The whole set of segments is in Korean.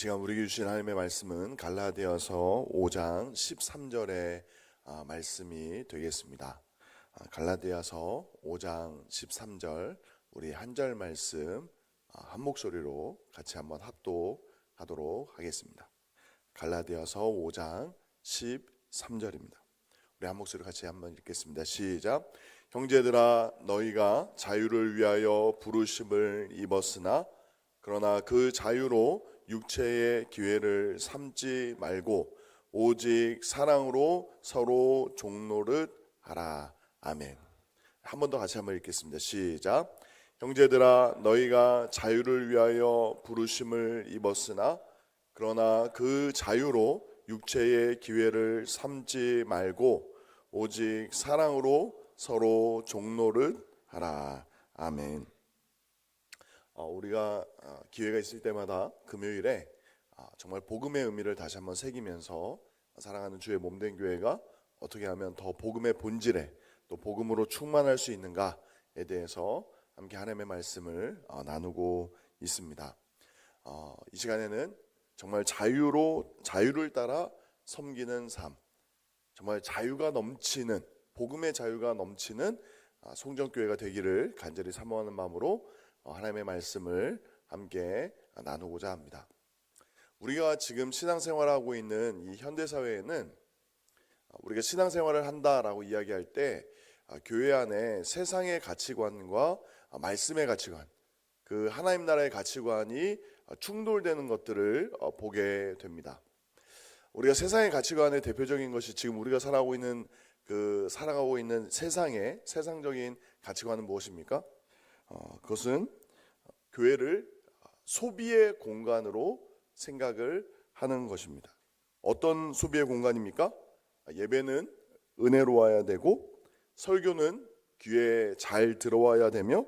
시간 우리에게 주신 하나님의 말씀은 갈라디아서 5장 13절의 말씀이 되겠습니다. 갈라디아서 5장 13절 우리 한 절 말씀 한 목소리로 같이 한번 합독하도록 하겠습니다. 갈라디아서 5장 13절입니다. 우리 한 목소리 같이 한번 읽겠습니다. 시작. 형제들아, 너희가 자유를 위하여 부르심을 입었으나 그러나 그 자유로 육체의 기회를 삼지 말고 오직 사랑으로 서로 종노릇 하라. 아멘. 한 번 더 같이 한번 읽겠습니다. 시작. 형제들아, 너희가 자유를 위하여 부르심을 입었으나 그러나 그 자유로 육체의 기회를 삼지 말고 오직 사랑으로 서로 종노릇 하라. 아멘. 우리가 기회가 있을 때마다 금요일에 정말 복음의 의미를 다시 한번 새기면서 사랑하는 주의 몸된 교회가 어떻게 하면 더 복음의 본질에 또 복음으로 충만할 수 있는가에 대해서 함께 하나님의 말씀을 나누고 있습니다. 이 시간에는 정말 자유를 따라 섬기는 삶, 정말 자유가 넘치는 복음의 자유가 넘치는 송정교회가 되기를 간절히 사모하는 마음으로 하나님의 말씀을 함께 나누고자 합니다. 우리가 지금 신앙생활을 하고 있는 이 현대사회에는 우리가 신앙생활을 한다라고 이야기할 때 교회 안에 세상의 가치관과 말씀의 가치관, 그 하나님 나라의 가치관이 충돌되는 것들을 보게 됩니다. 우리가 세상의 가치관의 대표적인 것이 지금 우리가 살아가고 있는 세상의 세상적인 가치관은 무엇입니까? 그것은 교회를 소비의 공간으로 생각을 하는 것입니다. 어떤 소비의 공간입니까? 예배는 은혜로 와야 되고, 설교는 귀에 잘 들어와야 되며,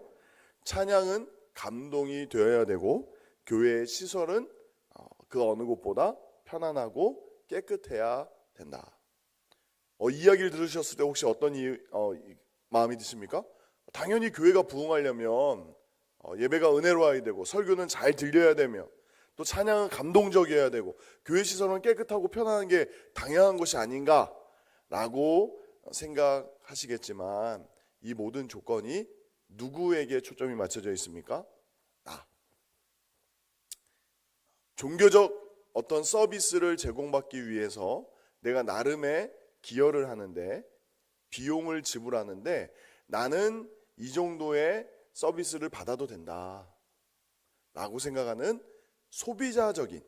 찬양은 감동이 되어야 되고, 교회의 시설은 그 어느 곳보다 편안하고 깨끗해야 된다. 이 이야기를 들으셨을 때 혹시 어떤 마음이 드십니까? 당연히 교회가 부흥하려면 예배가 은혜로워야 되고, 설교는 잘 들려야 되며, 또 찬양은 감동적이어야 되고, 교회 시설은 깨끗하고 편안한 게 당연한 것이 아닌가라고 생각하시겠지만, 이 모든 조건이 누구에게 초점이 맞춰져 있습니까? 종교적 어떤 서비스를 제공받기 위해서 내가 나름의 기여를 하는데, 비용을 지불하는데, 나는 이 정도의 서비스를 받아도 된다 라고 생각하는 소비자적인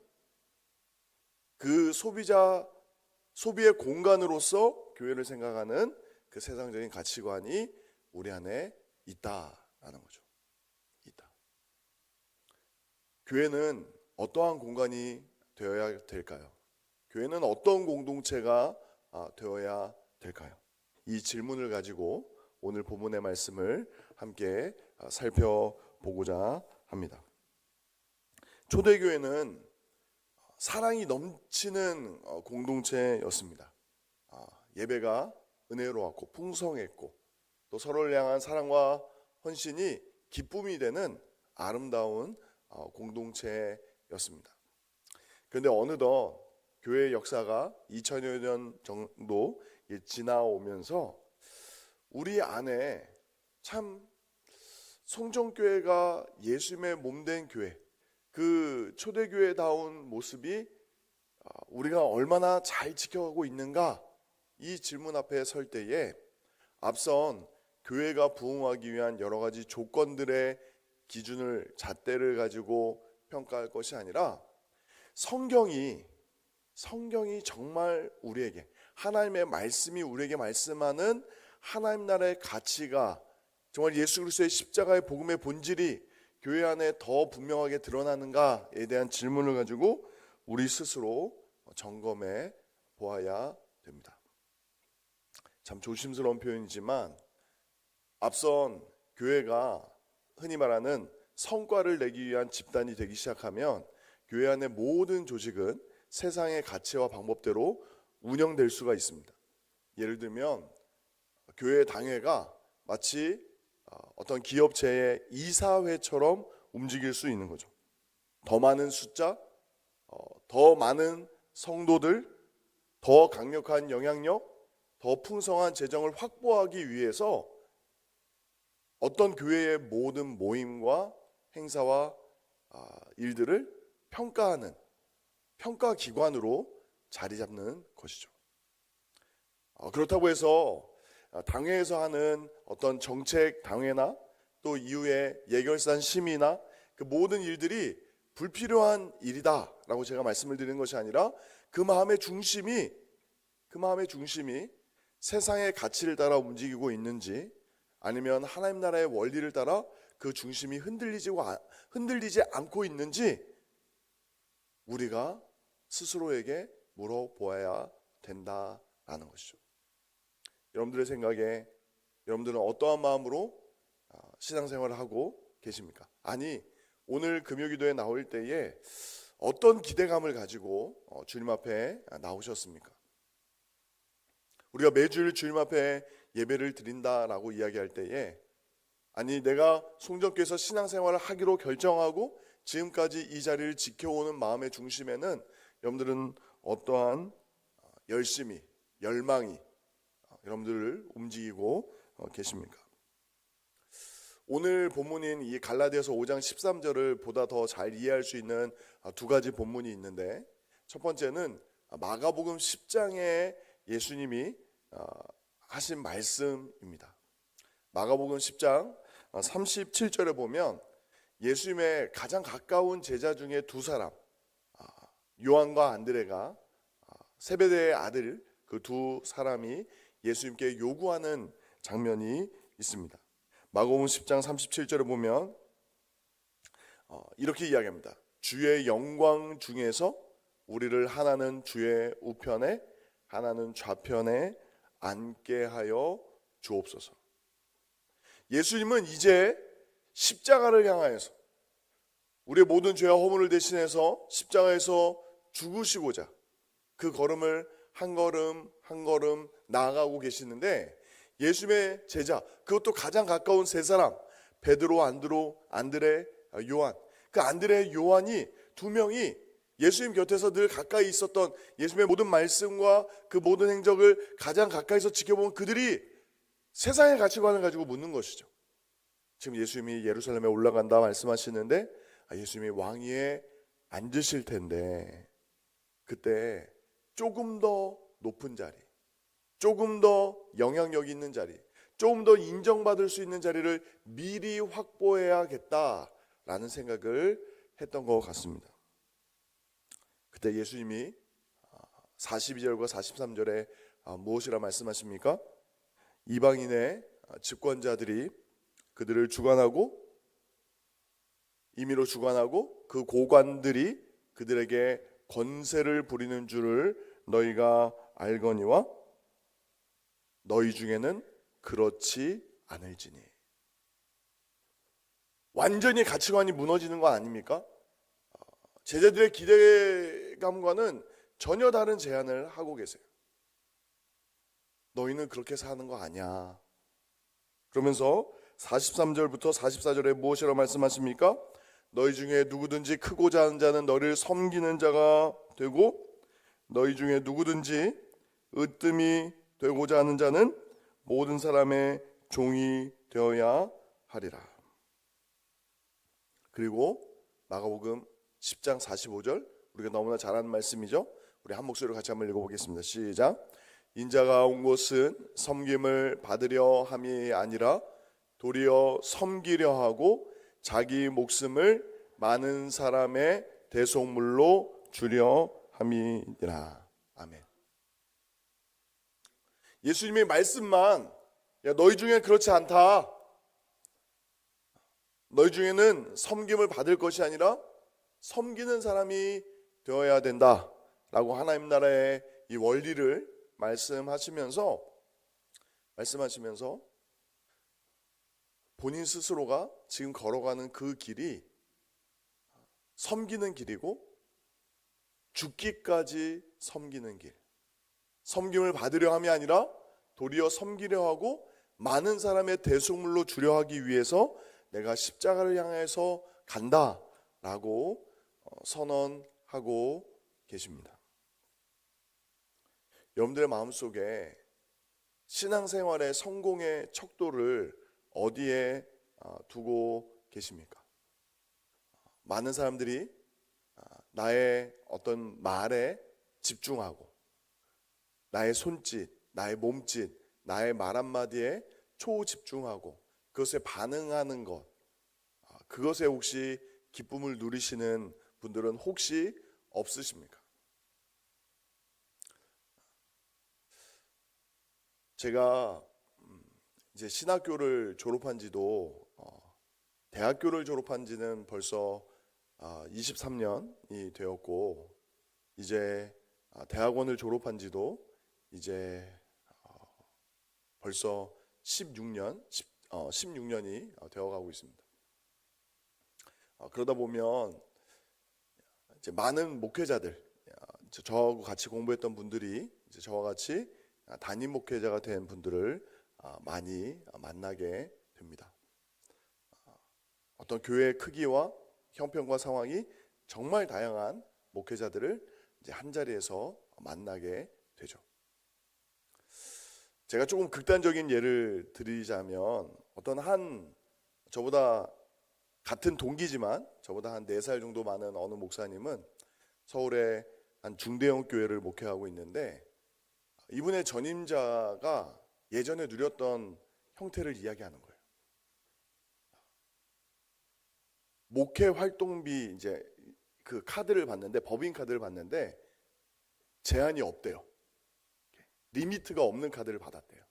그 소비의 공간으로서 교회를 생각하는 그 세상적인 가치관이 우리 안에 있다라는 거죠. 있다. 교회는 어떠한 공간이 되어야 될까요? 교회는 어떤 공동체가 되어야 될까요? 이 질문을 가지고 오늘 본문의 말씀을 함께 살펴보고자 합니다. 초대교회는 사랑이 넘치는 공동체였습니다. 예배가 은혜로웠고 풍성했고, 또 서로를 향한 사랑과 헌신이 기쁨이 되는 아름다운 공동체였습니다. 그런데 어느덧 교회의 역사가 2000여 년 정도 지나오면서 우리 안에 참 송정교회가 예수님의 몸된 교회, 그 초대교회다운 모습이 우리가 얼마나 잘 지켜가고 있는가, 이 질문 앞에 설 때에 앞선 교회가 부흥하기 위한 여러 가지 조건들의 잣대를 가지고 평가할 것이 아니라 성경이 정말 우리에게, 하나님의 말씀이 우리에게 말씀하는 하나님 나라의 가치가, 정말 예수 그리스도의 십자가의 복음의 본질이 교회 안에 더 분명하게 드러나는가에 대한 질문을 가지고 우리 스스로 점검해 보아야 됩니다. 참 조심스러운 표현이지만, 앞선 교회가 흔히 말하는 성과를 내기 위한 집단이 되기 시작하면 교회 안의 모든 조직은 세상의 가치와 방법대로 운영될 수가 있습니다. 예를 들면 교회 당회가 마치 어떤 기업체의 이사회처럼 움직일 수 있는 거죠. 더 많은 숫자, 더 많은 성도들, 더 강력한 영향력, 더 풍성한 재정을 확보하기 위해서 어떤 교회의 모든 모임과 행사와 일들을 평가하는 평가기관으로 자리 잡는 것이죠. 그렇다고 해서 당회에서 하는 어떤 정책 당회나 또 이후에 예결산 심의나 그 모든 일들이 불필요한 일이다라고 제가 말씀을 드리는 것이 아니라 그 마음의 중심이 세상의 가치를 따라 움직이고 있는지 아니면 하나님 나라의 원리를 따라 그 중심이 흔들리지 않고 있는지 우리가 스스로에게 물어보아야 된다라는 것이죠. 여러분들의 생각에 여러분들은 어떠한 마음으로 신앙생활을 하고 계십니까? 아니, 오늘 금요기도에 나올 때에 어떤 기대감을 가지고 주님 앞에 나오셨습니까? 우리가 매주일 주님 앞에 예배를 드린다라고 이야기할 때에 아니 내가 송정교회에서 신앙생활을 하기로 결정하고 지금까지 이 자리를 지켜오는 마음의 중심에는 여러분들은 어떠한 열심이, 열망이 여러분들을 움직이고 계십니까? 오늘 본문인 이 갈라디아서 5장 13절을 보다 더 잘 이해할 수 있는 두 가지 본문이 있는데 첫 번째는 마가복음 10장에 예수님이 하신 말씀입니다. 마가복음 10장 37절에 보면 예수님의 가장 가까운 제자 중에 두 사람 요한과 안드레가 세베대의 아들 그 두 사람이 예수님께 요구하는 장면이 있습니다. 마가복음 10장 37절에 보면 이렇게 이야기합니다. 주의 영광 중에서 우리를 하나는 주의 우편에 하나는 좌편에 앉게 하여 주옵소서. 예수님은 이제 십자가를 향하여서 우리의 모든 죄와 허물을 대신해서 십자가에서 죽으시고자 그 걸음을 한 걸음 한 걸음 나아가고 계시는데 예수님의 제자, 그것도 가장 가까운 세 사람, 베드로, 안드레, 요한. 그 안드레, 요한이 두 명이 예수님 곁에서 늘 가까이 있었던 예수님의 모든 말씀과 그 모든 행적을 가장 가까이서 지켜본 그들이 세상의 가치관을 가지고 묻는 것이죠. 지금 예수님이 예루살렘에 올라간다 말씀하시는데 예수님이 왕위에 앉으실 텐데 그때 조금 더 높은 자리, 조금 더 영향력 있는 자리, 조금 더 인정받을 수 있는 자리를 미리 확보해야겠다라는 생각을 했던 것 같습니다. 그때 예수님이 42절과 43절에 무엇이라 말씀하십니까? 이방인의 집권자들이 그들을 주관하고 임의로 주관하고 그 고관들이 그들에게 권세를 부리는 줄을 너희가 알거니와 너희 중에는 그렇지 않을지니. 완전히 가치관이 무너지는 거 아닙니까? 제자들의 기대감과는 전혀 다른 제안을 하고 계세요. 너희는 그렇게 사는 거 아니야. 그러면서 43절부터 44절에 무엇이라고 말씀하십니까? 너희 중에 누구든지 크고자 하는 자는 너를 섬기는 자가 되고 너희 중에 누구든지 으뜸이 되고자 하는 자는 모든 사람의 종이 되어야 하리라. 그리고 마가복음 10장 45절, 우리가 너무나 잘 아는 말씀이죠. 우리 한 목소리로 같이 한번 읽어보겠습니다. 시작. 인자가 온 곳은 섬김을 받으려 함이 아니라 도리어 섬기려 하고 자기 목숨을 많은 사람의 대속물로 주려 함이니라. 아멘. 예수님의 말씀만 너희 중에 그렇지 않다. 너희 중에는 섬김을 받을 것이 아니라 섬기는 사람이 되어야 된다 라고 하나님 나라의 이 원리를 말씀하시면서 본인 스스로가 지금 걸어가는 그 길이 섬기는 길이고 죽기까지 섬기는 길, 섬김을 받으려 함이 아니라 도리어 섬기려 하고 많은 사람의 대속물로 주려 하기 위해서 내가 십자가를 향해서 간다라고 선언하고 계십니다. 여러분들의 마음속에 신앙생활의 성공의 척도를 어디에 두고 계십니까? 많은 사람들이 나의 어떤 말에 집중하고 나의 손짓, 나의 몸짓, 나의 말 한마디에 초집중하고 그것에 반응하는 것, 그것에 혹시 기쁨을 누리시는 분들은 혹시 없으십니까? 제가 이제 신학교를 졸업한 지도 대학교를 졸업한 지는 벌써 23년이 되었고, 이제 대학원을 졸업한 지도 이제 벌써 16년이 되어가고 있습니다. 그러다 보면 이제 많은 목회자들, 저하고 같이 공부했던 분들이 이제 저와 같이 담임 목회자가 된 분들을 많이 만나게 됩니다. 어떤 교회의 크기와 형편과 상황이 정말 다양한 목회자들을 이제 한 자리에서 만나게 되죠. 제가 조금 극단적인 예를 드리자면, 어떤 한 저보다 같은 동기지만 저보다 한 4살 정도 많은 어느 목사님은 서울의 한 중대형 교회를 목회하고 있는데, 이분의 전임자가 예전에 누렸던 형태를 이야기하는 거예요. 목회 활동비 이제 그 카드를 받는데, 법인 카드를 받는데 제한이 없대요. 리미트가 없는 카드를 받았대요.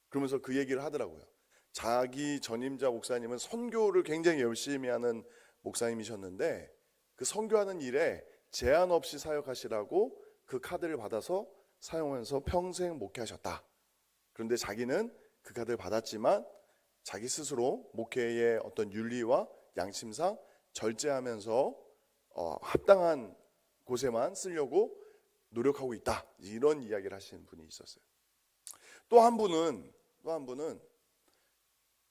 그러면서 그 얘기를 하더라고요. 자기 전임자 목사님은 선교를 굉장히 열심히 하는 목사님이셨는데, 그 선교하는 일에 제한 없이 사역하시라고 그 카드를 받아서 사용하면서 평생 목회하셨다. 그런데 자기는 그 카드를 받았지만 자기 스스로 목회의 어떤 윤리와 양심상 절제하면서 합당한 곳에만 쓰려고 노력하고 있다. 이런 이야기를 하시는 분이 있었어요. 또 한 분은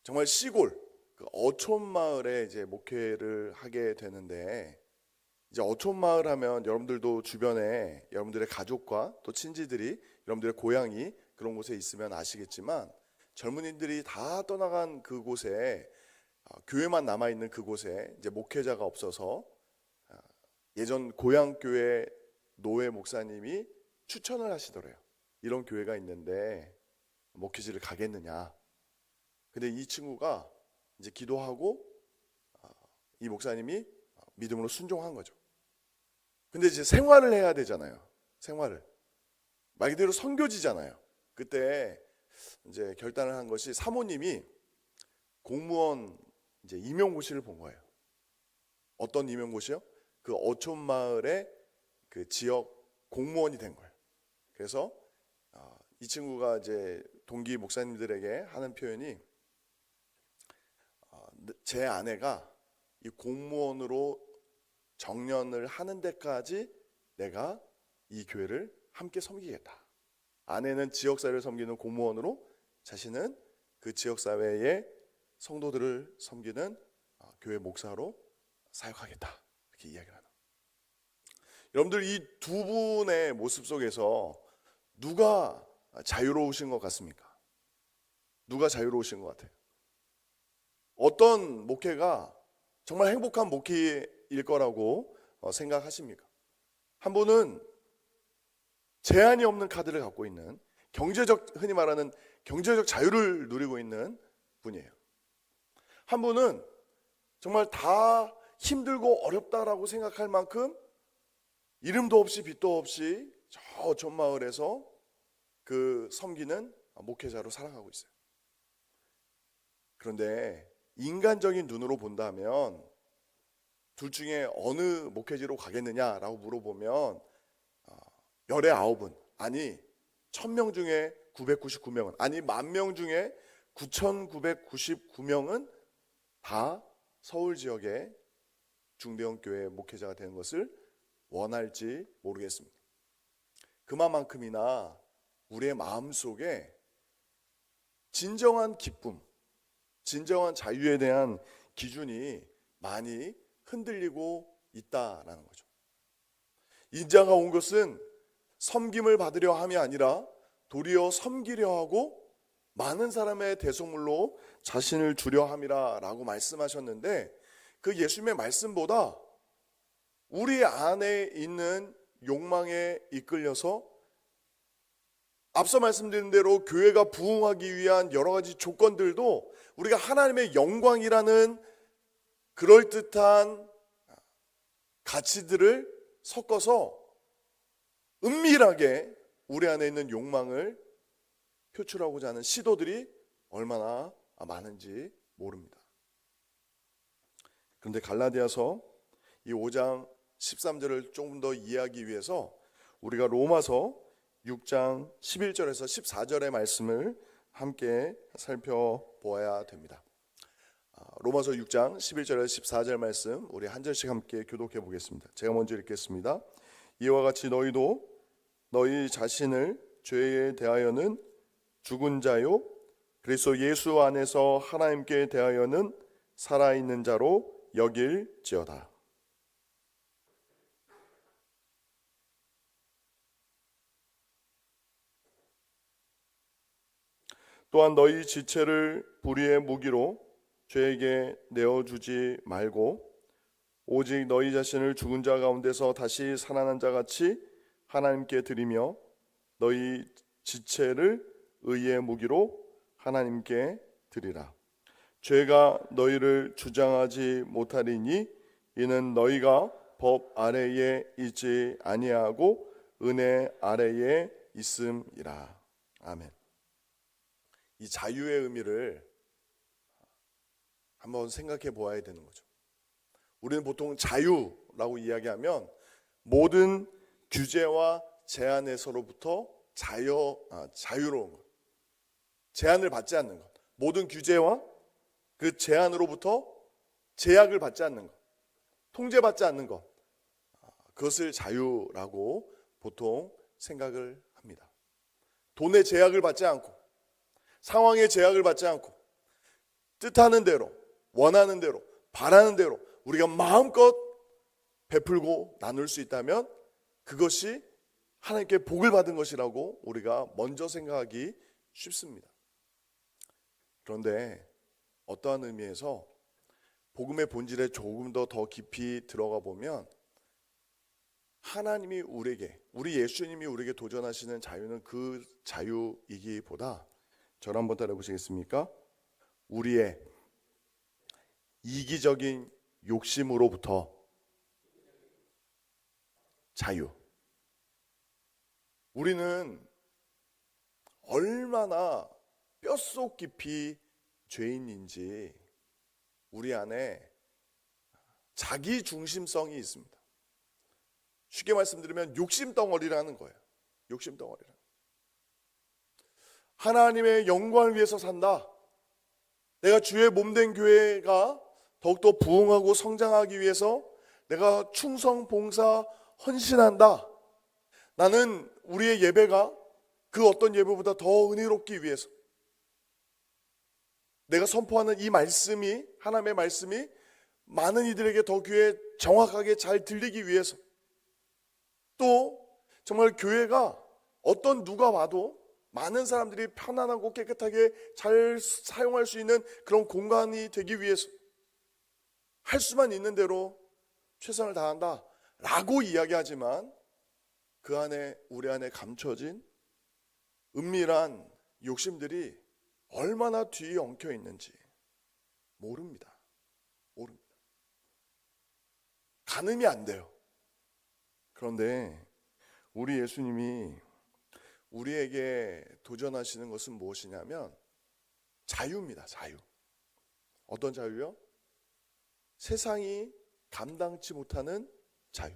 정말 시골 그 어촌 마을에 이제 목회를 하게 되는데, 이제 어촌 마을 하면 여러분들도 주변에 여러분들의 가족과 또 친지들이 여러분들의 고향이 그런 곳에 있으면 아시겠지만, 젊은이들이 다 떠나간 그곳에 교회만 남아 있는 그곳에 이제 목회자가 없어서 예전 고향 교회 노회 목사님이 추천을 하시더래요. 이런 교회가 있는데 목회지를 가겠느냐. 근데 이 친구가 이제 기도하고 이 목사님이 믿음으로 순종한 거죠. 근데 이제 생활을 해야 되잖아요. 생활을. 말 그대로 선교지잖아요. 그때 이제 결단을 한 것이, 사모님이 공무원 이제 임용고시를 본 거예요. 어떤 임용고시요? 그 어촌 마을의 그 지역 공무원이 된 거예요. 그래서 이 친구가 이제 동기 목사님들에게 하는 표현이, 제 아내가 이 공무원으로 정년을 하는 데까지 내가 이 교회를 함께 섬기겠다. 아내는 지역사회를 섬기는 공무원으로, 자신은 그 지역사회의 성도들을 섬기는 교회 목사로 사역하겠다. 이렇게 이야기를 하는. 여러분들, 이 두 분의 모습 속에서 누가 자유로우신 것 같습니까? 누가 자유로우신 것 같아요? 어떤 목회가 정말 행복한 목회일 거라고 생각하십니까? 한 분은 제한이 없는 카드를 갖고 있는, 흔히 말하는 경제적 자유를 누리고 있는 분이에요. 한 분은 정말 다 힘들고 어렵다라고 생각할 만큼 이름도 없이 빛도 없이 저 어촌 마을에서 그 섬기는 목회자로 살아가고 있어요. 그런데 인간적인 눈으로 본다면 둘 중에 어느 목회지로 가겠느냐라고 물어보면 열의 9은, 아니 1000명 중에 999명은, 아니 10,000명 중에 9,999명은 다 서울 지역의 중대형 교회 목회자가 되는 것을 원할지 모르겠습니다. 그만큼이나 우리의 마음속에 진정한 기쁨, 진정한 자유에 대한 기준이 많이 흔들리고 있다라는 거죠. 인자가 온 것은 섬김을 받으려 함이 아니라 도리어 섬기려 하고 많은 사람의 대속물로 자신을 주려 함이라 라고 말씀하셨는데, 그 예수님의 말씀보다 우리 안에 있는 욕망에 이끌려서 앞서 말씀드린 대로 교회가 부흥하기 위한 여러 가지 조건들도 우리가 하나님의 영광이라는 그럴듯한 가치들을 섞어서 은밀하게 우리 안에 있는 욕망을 표출하고자 하는 시도들이 얼마나 많은지 모릅니다. 그런데 갈라디아서 이 5장 13절을 조금 더 이해하기 위해서 우리가 로마서 6장 11절에서 14절의 말씀을 함께 살펴보아야 됩니다. 로마서 6장 11절에서 14절 말씀 우리 한 절씩 함께 교독해 보겠습니다. 제가 먼저 읽겠습니다. 이와 같이 너희도 너희 자신을 죄에 대하여는 죽은 자요 그리스도 예수 안에서 하나님께 대하여는 살아있는 자로 여길지어다. 또한 너희 지체를 불의의 무기로 죄에게 내어주지 말고 오직 너희 자신을 죽은 자 가운데서 다시 살아난 자 같이 하나님께 드리며 너희 지체를 의의 무기로 하나님께 드리라. 죄가 너희를 주장하지 못하리니 이는 너희가 법 아래에 있지 아니하고 은혜 아래에 있음이라. 아멘. 이 자유의 의미를 한번 생각해 보아야 되는 거죠. 우리는 보통 자유라고 이야기하면 모든 규제와 제한에서로부터 자유로운 것, 제한을 받지 않는 것, 모든 규제와 그 제한으로부터 제약을 받지 않는 것, 통제받지 않는 것, 그것을 자유라고 보통 생각을 합니다. 돈의 제약을 받지 않고 상황의 제약을 받지 않고 뜻하는 대로, 원하는 대로, 바라는 대로 우리가 마음껏 베풀고 나눌 수 있다면 그것이 하나님께 복을 받은 것이라고 우리가 먼저 생각하기 쉽습니다. 그런데 어떠한 의미에서 복음의 본질에 조금 더 깊이 들어가 보면 하나님이 우리에게, 우리 예수님이 우리에게 도전하시는 자유는 그 자유이기보다, 저를 한번 따라해 보시겠습니까? 우리의 이기적인 욕심으로부터 자유. 우리는 얼마나 뼛속 깊이 죄인인지 우리 안에 자기 중심성이 있습니다. 쉽게 말씀드리면 욕심덩어리라는 거예요. 욕심덩어리라는. 하나님의 영광을 위해서 산다. 내가 주의 몸된 교회가 더욱더 부흥하고 성장하기 위해서 내가 충성, 봉사, 헌신한다. 나는 우리의 예배가 그 어떤 예배보다 더 은혜롭기 위해서, 내가 선포하는 이 말씀이, 하나님의 말씀이 많은 이들에게 더 귀에 정확하게 잘 들리기 위해서, 또 정말 교회가 어떤 누가 와도 많은 사람들이 편안하고 깨끗하게 잘 사용할 수 있는 그런 공간이 되기 위해서 할 수만 있는 대로 최선을 다한다 라고 이야기하지만 그 안에, 우리 안에 감춰진 은밀한 욕심들이 얼마나 뒤에 엉켜 있는지 모릅니다. 가늠이 안 돼요. 그런데 우리 예수님이 우리에게 도전하시는 것은 무엇이냐면 자유입니다. 자유. 어떤 자유요? 세상이 감당치 못하는 자유.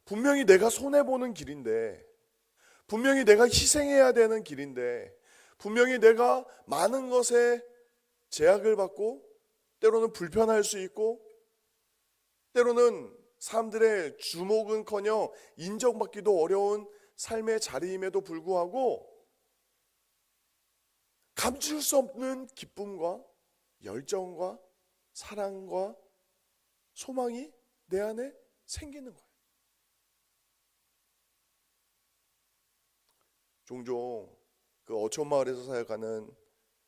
분명히 내가 손해보는 길인데, 분명히 내가 희생해야 되는 길인데, 분명히 내가 많은 것에 제약을 받고 때로는 불편할 수 있고 때로는 사람들의 주목은커녕 인정받기도 어려운 삶의 자리임에도 불구하고 감출 수 없는 기쁨과 열정과 사랑과 소망이 내 안에 생기는 거예요. 종종 그 어촌마을에서 사역하는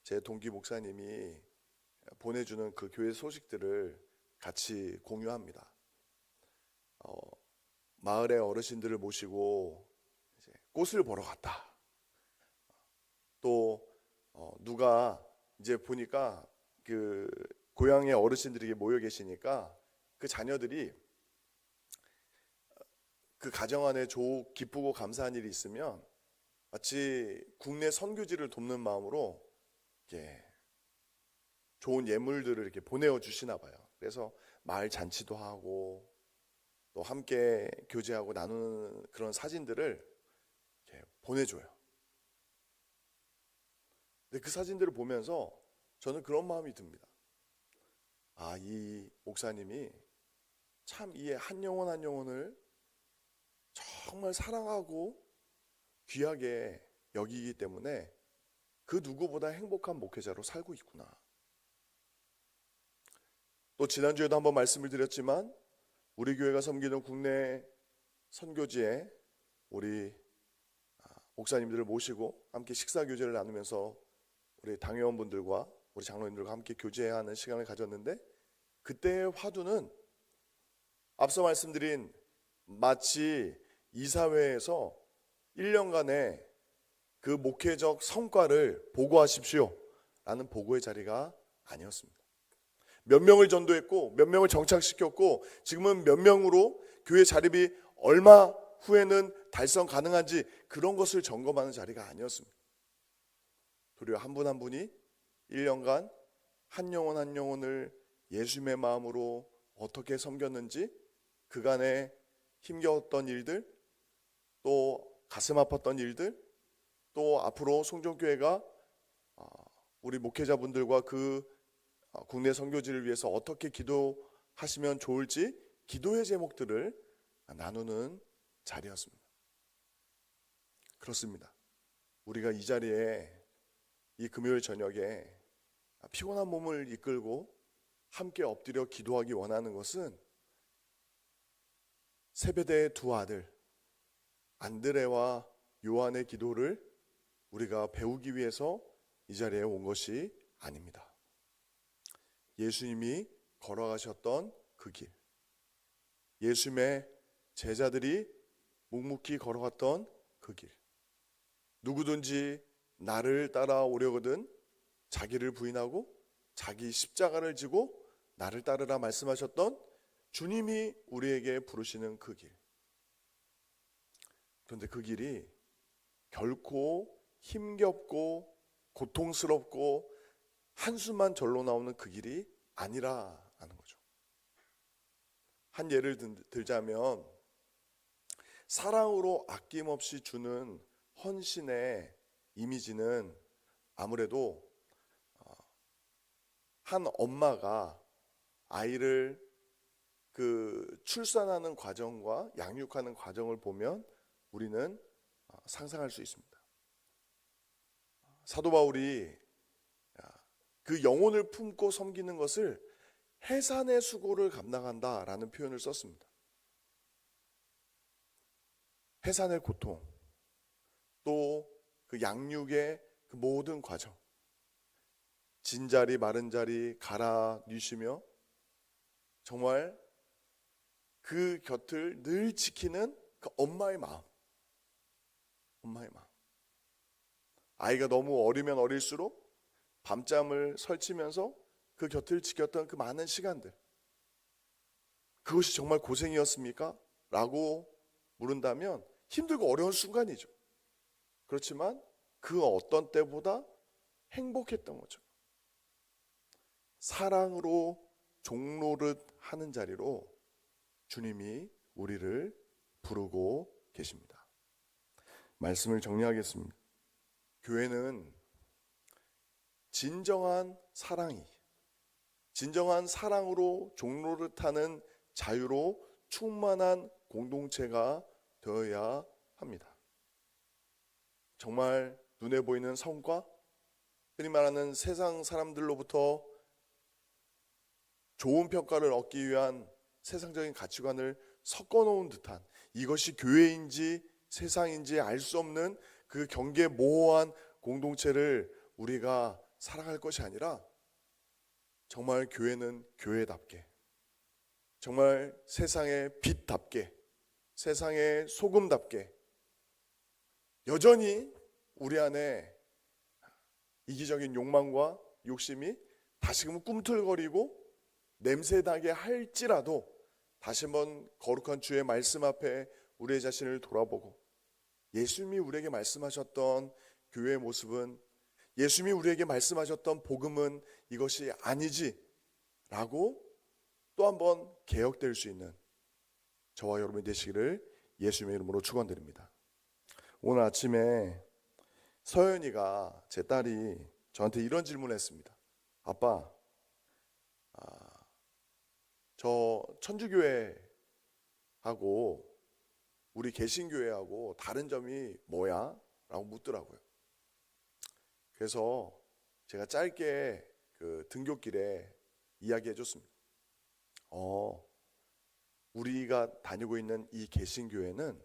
제 동기 목사님이 보내주는 그 교회 소식들을 같이 공유합니다. 마을의 어르신들을 모시고 이제 꽃을 보러 갔다. 또 누가 이제 보니까 그 고향의 어르신들이 모여 계시니까 그 자녀들이 그 가정 안에 기쁘고 감사한 일이 있으면 마치 국내 선교지를 돕는 마음으로 이렇게 좋은 예물들을 이렇게 보내어 주시나 봐요. 그래서 마을 잔치도 하고 또 함께 교제하고 나누는 그런 사진들을 이렇게 보내줘요. 근데 그 사진들을 보면서 저는 그런 마음이 듭니다. 이 목사님이 참 이 한 영혼 한 영혼을 정말 사랑하고 귀하게 여기기 때문에 그 누구보다 행복한 목회자로 살고 있구나. 또 지난주에도 한번 말씀을 드렸지만 우리 교회가 섬기는 국내 선교지에 우리 목사님들을 모시고 함께 식사 교제를 나누면서 우리 당회원분들과 우리 장로님들과 함께 교제하는 시간을 가졌는데, 그때의 화두는 앞서 말씀드린 마치 이사회에서 1년간의 그 목회적 성과를 보고하십시오 라는 보고의 자리가 아니었습니다. 몇 명을 전도했고 몇 명을 정착시켰고 지금은 몇 명으로 교회 자립이 얼마 후에는 달성 가능한지 그런 것을 점검하는 자리가 아니었습니다. 도리어 한 분 한 분이 1년간 한 영혼 한 영혼을 예수님의 마음으로 어떻게 섬겼는지, 그간에 힘겨웠던 일들, 또 가슴 아팠던 일들, 또 앞으로 송정교회가 우리 목회자분들과 그 국내 선교지를 위해서 어떻게 기도하시면 좋을지 기도의 제목들을 나누는 자리였습니다. 그렇습니다. 우리가 이 자리에 이 금요일 저녁에 피곤한 몸을 이끌고 함께 엎드려 기도하기 원하는 것은 세베대의 두 아들 안드레와 요한의 기도를 우리가 배우기 위해서 이 자리에 온 것이 아닙니다. 예수님이 걸어가셨던 그 길, 예수님의 제자들이 묵묵히 걸어갔던 그 길, 누구든지 나를 따라오려거든 자기를 부인하고 자기 십자가를 지고 나를 따르라 말씀하셨던 주님이 우리에게 부르시는 그 길. 그런데 그 길이 결코 힘겹고 고통스럽고 한숨만 절로 나오는 그 길이 아니라는 거죠. 한 예를 들자면 사랑으로 아낌없이 주는 헌신의 이미지는 아무래도 한 엄마가 아이를 그 출산하는 과정과 양육하는 과정을 보면 우리는 상상할 수 있습니다. 사도 바울이 그 영혼을 품고 섬기는 것을 해산의 수고를 감당한다라는 표현을 썼습니다. 해산의 고통, 또 그 양육의 그 모든 과정, 진자리 마른 자리 갈아 넣으시며 정말 그 곁을 늘 지키는 그 엄마의 마음, 아이가 너무 어리면 어릴수록 밤잠을 설치면서 그 곁을 지켰던 그 많은 시간들, 그것이 정말 고생이었습니까? 라고 물은다면 힘들고 어려운 순간이죠. 그렇지만 그 어떤 때보다 행복했던 거죠. 사랑으로 종노릇 하는 자리로 주님이 우리를 부르고 계십니다. 말씀을 정리하겠습니다. 교회는 진정한 사랑으로 종노릇하는 자유로 충만한 공동체가 되어야 합니다. 정말 눈에 보이는 성과, 흔히 말하는 세상 사람들로부터 좋은 평가를 얻기 위한 세상적인 가치관을 섞어놓은 듯한, 이것이 교회인지 세상인지 알 수 없는 그 경계 모호한 공동체를 우리가 살아갈 것이 아니라 정말 교회는 교회답게, 정말 세상의 빛답게, 세상의 소금답게 여전히 우리 안에 이기적인 욕망과 욕심이 다시금 꿈틀거리고 냄새나게 할지라도 다시 한번 거룩한 주의 말씀 앞에 우리의 자신을 돌아보고 예수님이 우리에게 말씀하셨던 교회의 모습은, 예수님이 우리에게 말씀하셨던 복음은 이것이 아니지 라고 또 한번 개혁될 수 있는 저와 여러분이 되시기를 예수님의 이름으로 축원드립니다. 오늘 아침에 서연이가, 제 딸이 저한테 이런 질문을 했습니다. 아빠, 저 천주교회하고 우리 개신교회하고 다른 점이 뭐야? 라고 묻더라고요. 그래서 제가 짧게 그 등굣길에 이야기해 줬습니다. 우리가 다니고 있는 이 개신교회는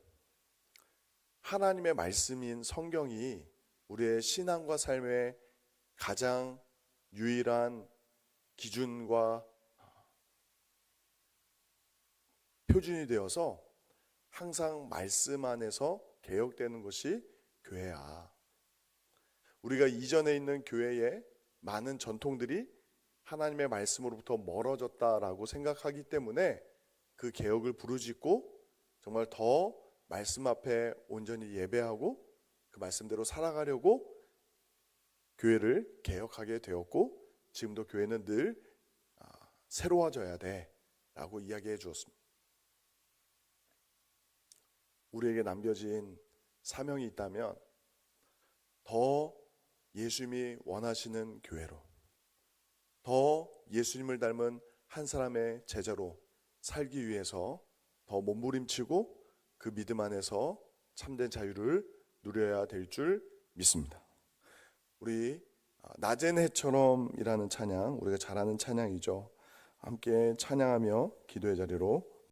하나님의 말씀인 성경이 우리의 신앙과 삶의 가장 유일한 기준과 표준이 되어서 항상 말씀 안에서 개혁되는 것이 교회야. 우리가 이전에 있는 교회의 많은 전통들이 하나님의 말씀으로부터 멀어졌다라고 생각하기 때문에 그 개혁을 부르짖고 정말 더 말씀 앞에 온전히 예배하고 그 말씀대로 살아가려고 교회를 개혁하게 되었고, 지금도 교회는 늘 새로워져야 돼 라고 이야기해 주었습니다. 우리에게 남겨진 사명이 있다면 더 예수님이 원하시는 교회로, 더 예수님을 닮은 한 사람의 제자로 살기 위해서 더 몸부림치고 그 믿음 안에서 참된 자유를 누려야 될 줄 믿습니다. 우리 낮엔 해처럼이라는 찬양, 우리가 잘 아는 찬양이죠. 함께 찬양하며 기도의 자리로